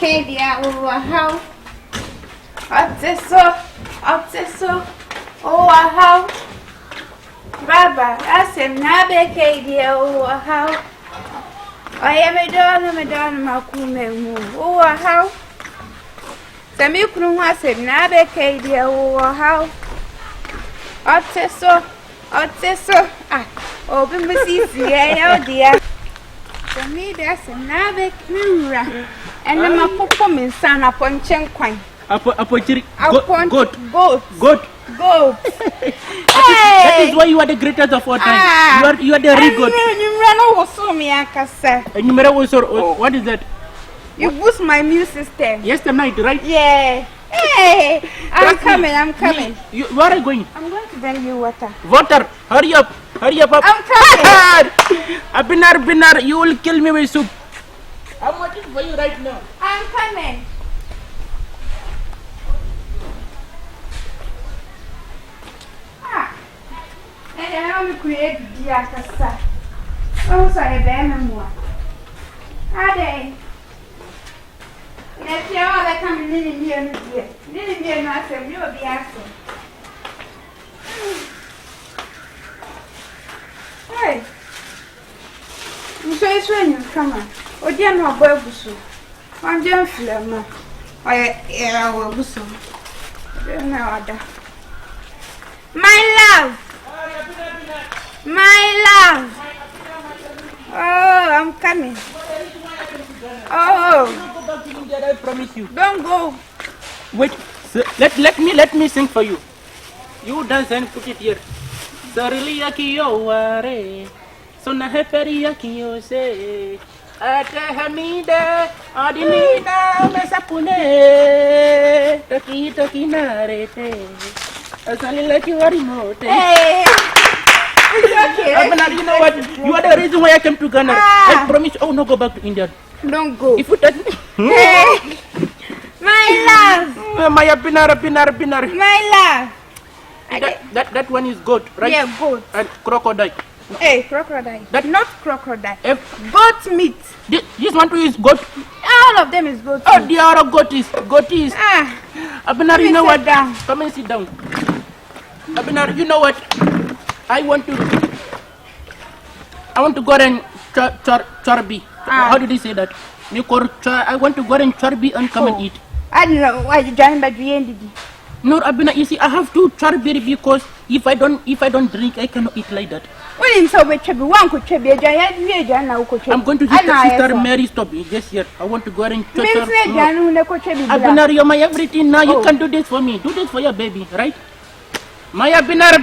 Kadia, how? Obteso, oh, how? Baba, I said, Nabe Kadia, oh, how? I am a Madonna, Macume, oh, how? Sammy Kruma said, Nabe Kadia, oh, how? Obteso, oh, Bimbasis, yeah, dear. For me, there's a Nabe Kura, and I'm a performance son upon Chenquine. Goat. That is why you are the greatest of all time. You are the very good. What is that? You boost my immune system. Yesterday night, right? Yeah. Hey, I'm coming. Where are you going? I'm going to bring you water. Water. Hurry up. I'm coming. Binar, you will kill me with soup. I'm waiting for you right now. I'm coming. And I will create the Akasa. Oh, so I bear more. Are they? Let's hear all that coming in here. Didn't hear nothing. You will be asking. Hey. I'm so it's when you come on. Oh, dear, no, boy, Busso. I'm just flamma. I will Busso. My love. Oh, I'm coming. Oh, I promise you. don't go. Wait, let me sing for you. You dance and put it here. Sarili akiyo ware, so na heperi akiyo se. Ate hamida, adinida mesapune. Taki narete. Asali like you are remote. Hey. It's okay. You know what? You are the reason why I came to Ghana. I promise I will not go back to India. Don't go. If you touch me. Hey. My love. My binar. My love. That one is goat, right? Yeah, goat. And crocodile. Hey, crocodile. That not crocodile. Goat meat. This one too is goat. All of them is goat. Oh, the other goat is. Abinar, you know what? Down. Come and sit down. Abinar, you know what? I want to go and charbi. How did he say that? I want to go and charbi and come and eat. I don't know why you joined by the end. No, Abina, you see, I have to charbi because if I don't drink, I cannot eat like that. I'm going to hit Sister Mary stop just here. I want to go and check her. Abina, you're my everything now. You can do this for me. Do this for your baby, right? Maya Binar.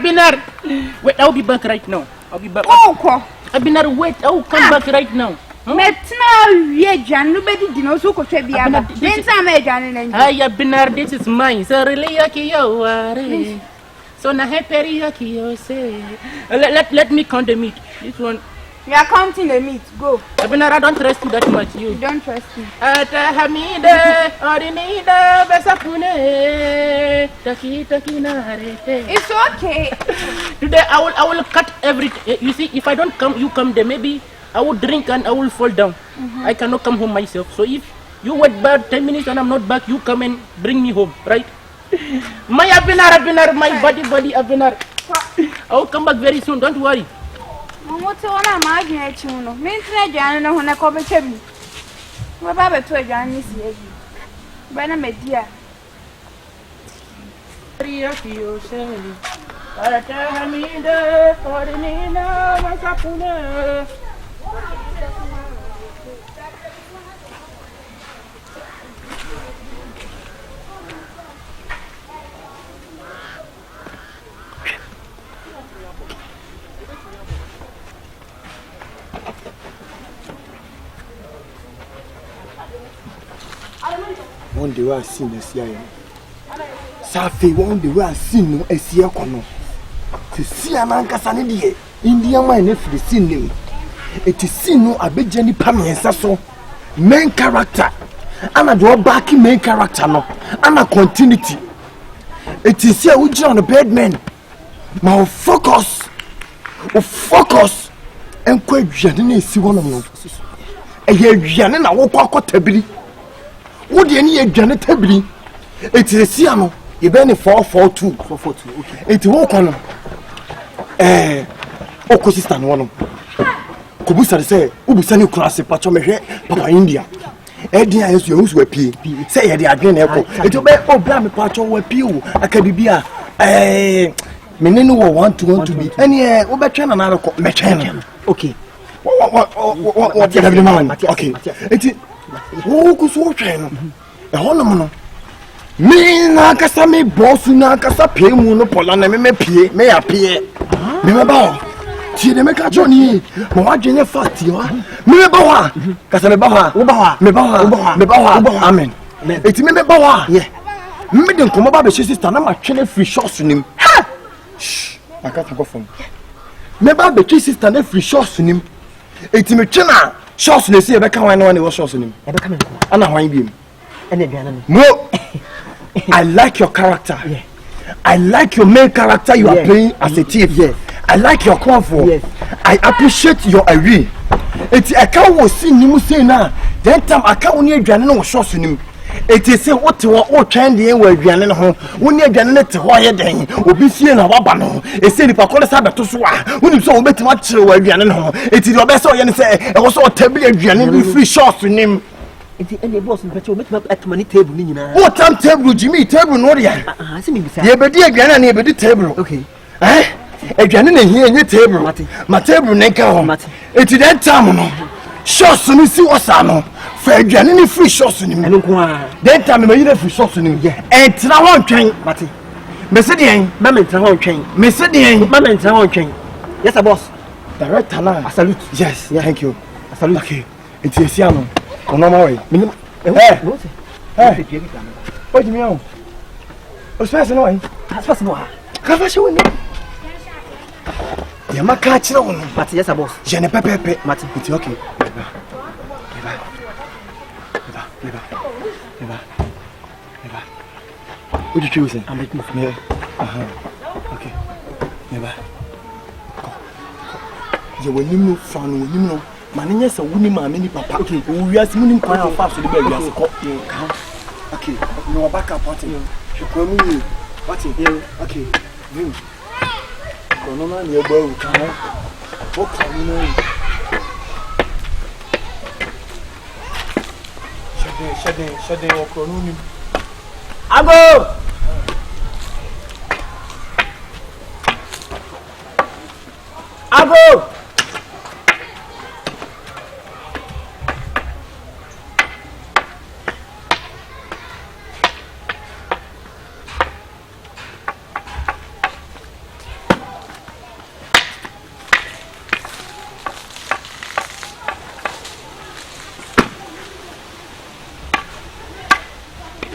Wait, I'll be back right now. I'll be back. Abinar, wait, I'll come back right now. Binar, this is mine. So really, so na say. Let me count the meat. This one. You are counting the meat. Go. Abinar, I don't trust you that much. You don't trust me. It's okay. Today I will cut everything. You see, if I don't come, you come there. Maybe I will drink and I will fall down. I cannot come home myself. So if you wait about 10 minutes and I'm not back, you come and bring me home, right? My Abinar, my body, Abinar. I will come back very soon. Don't worry. What's on my imagination? Means I know when I come to me. What about to a Johnny? When I'm a dear. One day I seen the CIA. Safi one day I seen no SCA kono. To see an ankasanidi, Indian man if the scene. It is seen no abejani pamiensa so. Main character. And a draw back main character no. And a continuity. It is here we on the Birdman. My focus. And quite Janine see one of them. A year Janine, I walk out tabili. What the any Janet Tabli? It's a Siano. You been 442. 442. Okay. It's walk on. Oko sister no one. Kubusa say, Ubusani class patcho me Papa India. Edia yesu ye usu apie. Say ye de adwene eko. Eto be obla me patcho wa pie o. Akabibia menene wo want to be. Ene wo betwe na na rekọ me twen. Okay. What you have in mind? Okay. Eti wo kuso twen no. E ho no no. Me na kasa me boss na kasa pie mu no pola na me pie, me ya pie. Me ba. Ti de me ka joni. Mo wa dwene fast yo. Me ba wa. Kasa me ba wa. Wo ba wa. Me ba wa. Me ba wa. Amen. Eti me ba wa. Yeah. Me de nkomo ba be sister na ma twene free shots nim. Ha! Shh. I can't go from. Me ba be sister na free shots nim. Eti me twena shots na se e be ka wan na wan e wo shots nim. E be ka me nko. Ana hwan bi em. Ene biana no. Mo. I like your character. Yeah. I like your main character you are playing as a thief. Yes. I like your comfort. Yes. I appreciate your array. Eti aka wo si nimu say na. Then time aka woni adwane no shots nim. Eti say what wo twen de wo adwane no ho. Woni adwane no te ho ye den. Obi fie na waba no. E say nipa kole sa beto so a. Woni so obetima kire wo adwane no ho. Eti de obe so ye ne say e wo so tabli adwane bi free shots nim. Eti ene boss mpɛtɛ o metima atuma ni table ni nyina. What time table Jimmy table no dia. Se me bisa. Ye bedi aduane na ye bedi table. Okay. Aduane na hie nye table. Ma table na ka ho. Eti that time no. Shots ni si osa no. Fa aduane ni free shots ni. Eno ko a. That time me yire free shots ni. Entra ho ntwen. Mate. Me se den. Ma me entra ho ntwen. Me se den. Ma me entra ho ntwen. Yes sir boss. Director na. I salute. Yes. Yeah. Thank you. I salute. Okay. Eti esiano. Ono ma way. Minim. What do you mean? What's first no way? First no ha. Ka fa she woni. Ya maka kire woni. But yes boss. Je ne pepe. Mati. It's okay. Eba. What did you say? I'm making me. Okay. Eba. Je woni mu fa no woni no. Manenya sa wuni ma me ni papa. Okay. O wiase mu ni kwan afa so de ba wiase ko. Okay. No back up party. Shukwa mu ni. Party. Okay. Vim. Kono na ni egba u kan. O kan ni. Shade o kono ni. Ago.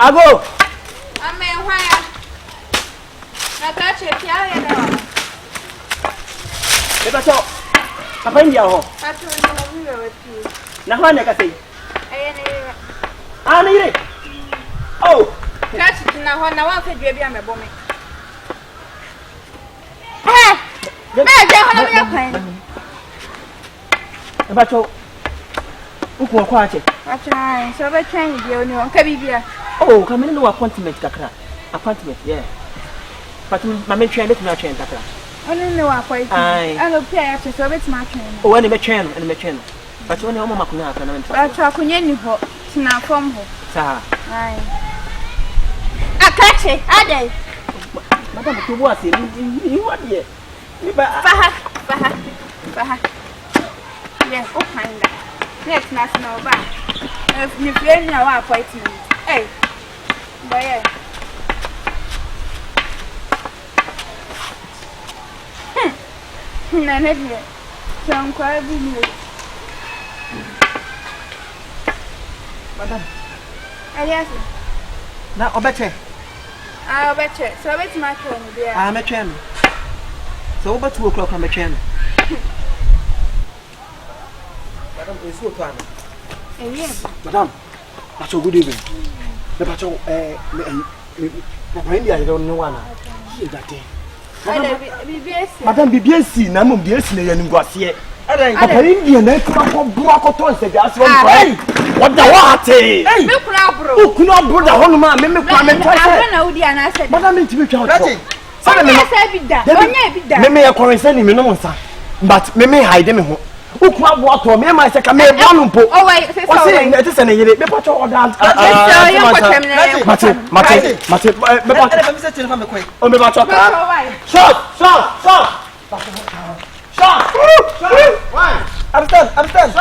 Ago. Ame hwaya. Na ka che pia ye na. Eba cho. Papa India ho. Pato ni na wi. Na hwa ne ka sei? Ne. Ah ne ire. Oh. Ka chi na ho na wa fa dua bi amebo me. Na je ho na me kwan. Eba cho. Uko kwa ache. Acha, so be twan bi oni on ka bibia. Oh, come in no appointment kakra. Appointment, yeah. But my men train let me train kakra. Oni no appointment. I no pay ya so be tma train. Oh, any me train. But when your mama kuna kana men. Acha kunya ni ho, tina form ho. Sa. Ai. Akache, adai. Madam to what say? You what here? Faha. Yes, o kinda. Next national ba. If you plan your appointment. Hey. Boy. Na ne dia. São quase mil. Madam. Aliás. Na obeche. Obeche. So bet ma train dia. Me train. So about 2 o'clock on the train. Madam, is so fun. Yes. Madam, that's a good evening. The patrol, Papa India, I don't know one. Madam, BBS, Namum, BS, and Guassier. Papa Indian na kuma ko ton se gas one boy. What the what? Hey. Me kura bro. O kuna bro da hono ma me kwa me try say. Na udi ana say. Madam me tibi twa. Say me say bida. Onye bida. Me e correct ni me no nsa. But me hide me ho. O kuna bo ato me ma say ka me banu mpo. Oh wait, say so. O say na ti say na yele me pacho order. Mate. Me pacho. O me pacho ka. Shot. Why? Understand. Understand.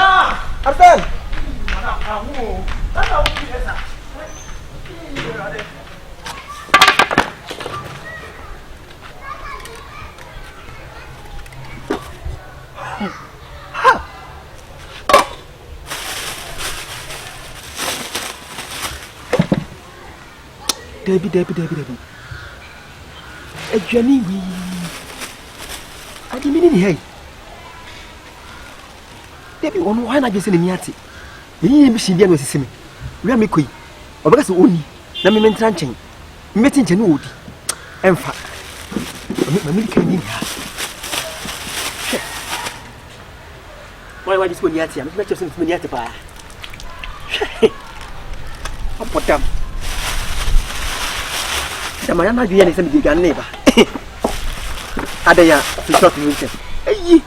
Debbie. Adwene wi. Adi mini ni hey. Debbie ono why na gese ni ate. Yi bi shibia no sisimi. Wi am koi. Obaka se oni na me mentra nchen. Me meti nchen no odi. Emfa. Me kan ni ha. Why this one yati? I'm just saying yati pa. Apotam. Samaya na duya ni se mi gan neba. Adaya, to short me. Ayi.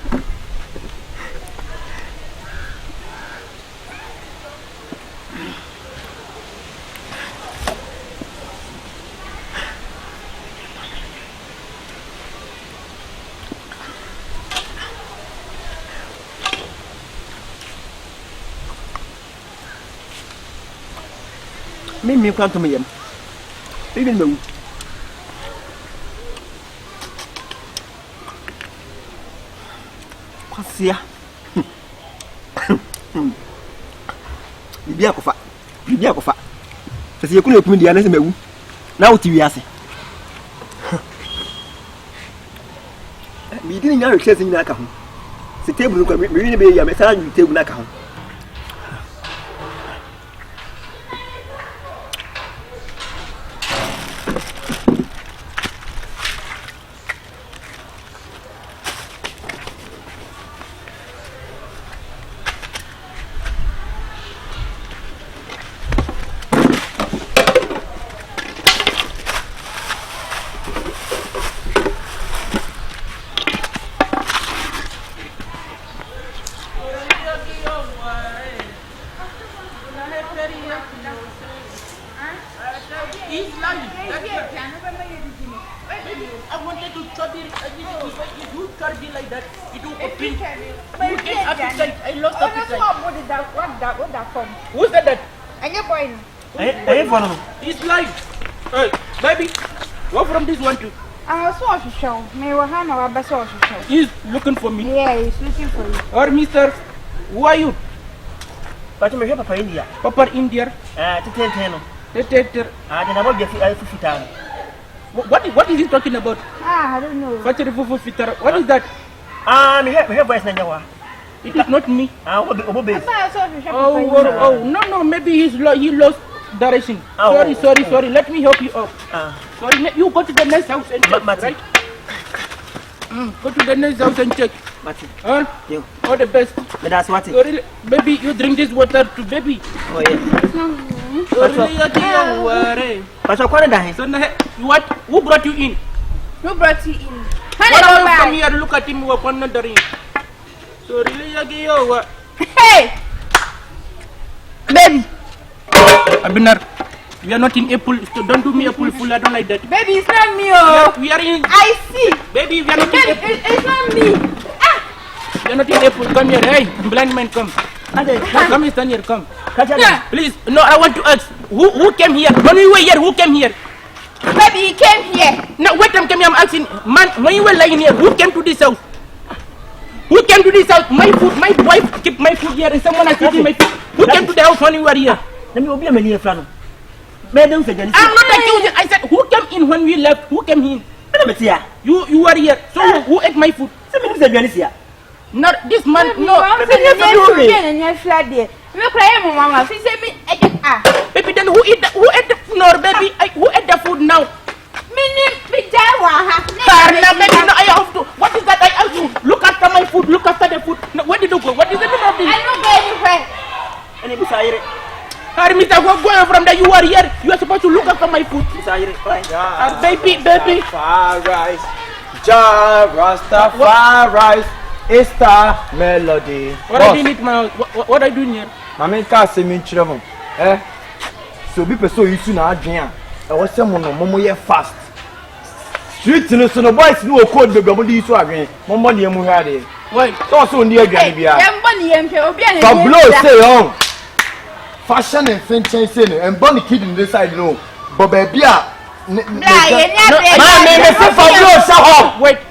Me kwanto me yam. Even me. Kwasia. Bibia kofa. Sase yekunu ekunu dia na se mewu. Na wo ti wiase. Mi di nya hwehwe se nyina aka ho. Se table ko mi ni be ya me sara nyu table na aka ho. Who's that? Hey, He's lying. Hey, baby, what from this one too? I saw you show. Me wa hana wa basa show. He's looking for me. Yeah, he's looking for you. Or Mister, who are you? But me Papa India. Papa India. Teteno. Then about the fufutan. What is he talking about? I don't know. What is that? Me have voice na It is not me. No, maybe he lost direction. Sorry. Let me help you up. Sorry, you go to the next house and check, right? Go to the next house and check. All the best. That's what it. Sorry, baby, you drink this water to baby. Oh yeah. What? Who brought you in? Who brought you in? Come here, look at him. We're wondering. Hey! Baby! Abinar, we are not in April, so don't do me April fool. I don't like that. Baby, it's not me, oh! We are in... I see! Baby, we are not in April. It's not me! We are not in April. Come here. Hey, blind man, come. Come, stand here, come. Please, no, I want to ask. Who came here? When we were here, who came here? Baby, he came here. Now, wait, I'm asking. Man, when you were lying here, who came to this house? Who came to this house? My food, my wife kept my food here and someone has eaten my food. Who came to the house when you were here? I'm not accusing. I said, who came in when we left? Who came in? You were here. So who ate my food? Not this man, no. Baby, then who ate the food? No, baby, who ate the food now? Baby, no, I have to. What is that? I ask you. Look after my food. Look after the food. No, to go? What is the meaning of this? I don't go anywhere. Any beside Harry, Mr. Go from there. You are here. You are supposed to look after my food. Baby. Far Rastafari, Easter melody. What are you doing, man? What are you doing here? Mama can't say me children. So be so you soon Adwene. I was someone momo ye fast. Street no so no boys no code baby mo di so Adwene. Momo ne mu ha de. Wait. So ndi Adwene bia. Yembo ni yempe obi an. For blow say on. Fashion and finchen say no and bunny kid in this side no. But baby Wait,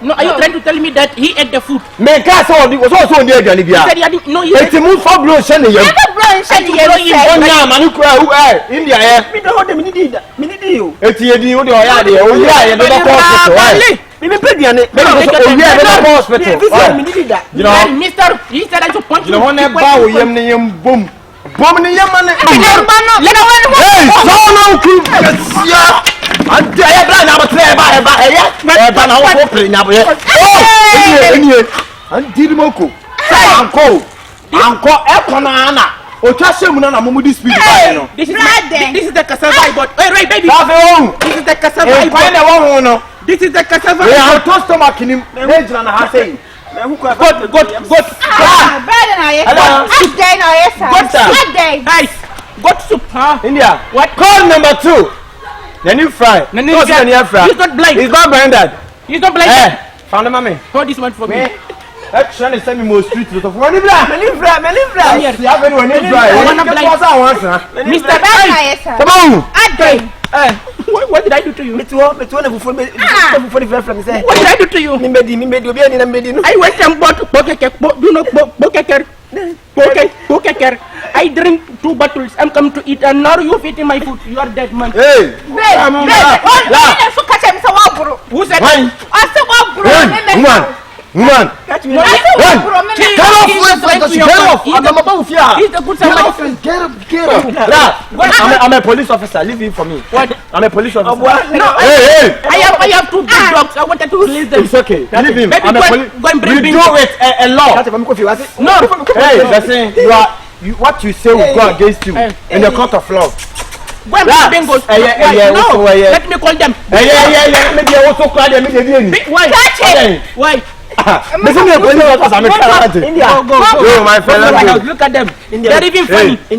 no, are you trying to tell me that he ate the food? Me can't say was also on the Adwene bia. He said he had no. It's a move for blow shane yam. India me don't hold them minute you. Eti edi o de oya de o ya ye do hospital. Me pediane. Me o ya de hospital. You know, Mr. He said I should punch you. You know when ba o yam ne yam boom. Boom ne yam ne. Hey, so no ku. Ante ya bla na botre ba na wo pre na bo ye. Oh, eni. Ante di moko. Anko ekona na. Otwa shemu na mumu di speed by no. This is the cassava but wait baby. This is the cassava. This is the cassava. We are to stomach him. Ejina na ha say. Good. Better na yes. Adwene na yes. Adwene. Nice. Got soup, huh? India. What? Call number 2. The new fry. He's not blind. He's not blinded. He's not blinded. Found the mommy. Hold this one for me. That's trying to send me more street to the front. Mr. Come on. What did I do to you? What did I do to you? I went and bought I drink 2 bottles. I'm come to eat and now you've eaten my food. You are dead man. Hey! Who said Woman! catch me? Get off! He's a good Samaritan. Get off! I'm a police officer. Leave him for me. What? I'm a police officer. No, Hey! I have 2 big dogs. I wanted to release them. It's okay. Leave him. Baby, I'm a police. go and bring You bingo. do it a law. No. Hey, listen. What you say will go against you in the court of law. Go and bring bingos. No. Let me call them. Maybe I also cry them. Why? Listen to the police officer. I'm a candidate. India. Go, my friend. Look at them. They're even funny. Hey,